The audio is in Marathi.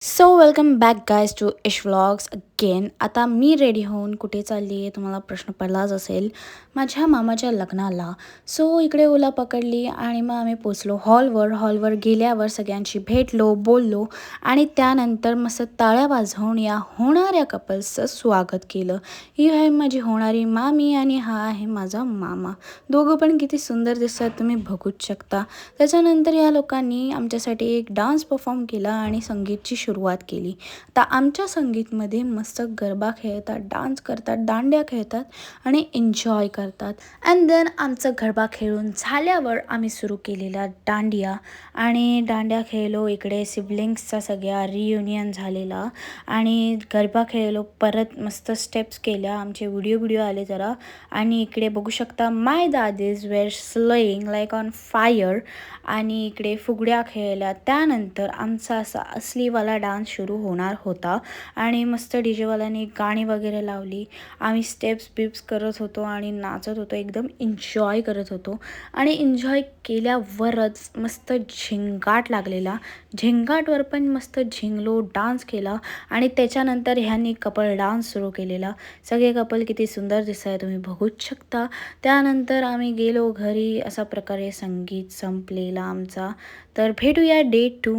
So welcome back guys to Ish vlogs again. आता मी रेडी होऊन कुठे चालली आहे तुम्हाला प्रश्न पडलाच असेल. माझ्या मामाच्या लग्नाला. सो इकडे ओला पकडली आणि मग आम्ही पोचलो हॉलवर गेल्यावर सगळ्यांशी भेटलो, बोललो आणि त्यानंतर मस्त टाळ्या वाजवून या होणाऱ्या कपल्सचं स्वागत केलं. ही आहे माझी होणारी मामी आणि हा आहे माझा मामा. दोघं पण किती सुंदर दिसतात तुम्ही बघूच शकता. त्याच्यानंतर या लोकांनी आमच्यासाठी एक डान्स परफॉर्म केला आणि संगीतची सुरुवात केली. आता आमच्या संगीतमध्ये मस्त गरबा खेळतात, डान्स करतात, दांड्या खेळतात आणि एन्जॉय करतात. अँड देन आमचं गरबा खेळून झाल्यावर आम्ही सुरू केलेला दांडिया आणि दांड्या खेळलो. इकडे सिबलिंग्सचा सगळ्या रियुनियन झालेला आणि गरबा खेळलो. परत मस्त स्टेप्स केल्या. आमचे व्हिडिओ आले जरा आणि इकडे बघू शकता माय दादीज wear slowing like on fire आणि इकडे फुगड्या खेळल्या. त्यानंतर आमचा असा असलीवाला डान्स सुरू होणार होता आणि मस्त डीजेवाल्याने गाणी वगैरे लावली. आम्ही स्टेप्स करत होतो आणि नाचत होतो, एकदम एन्जॉय करत होतो आणि एन्जॉय केल्यावरच मस्त झिंगाट लागलेला. झिंगाटवर पण मस्त झिंगलो, डान्स केला आणि त्याच्यानंतर ह्यांनी कपल डान्स सुरू केलेला. सगळे कपल किती सुंदर दिसत आहे तुम्ही बघूच शकता. त्यानंतर आम्ही गेलो घरी. असा प्रकारे संगीत संपलेला आमचा. तर भेटूया डे 2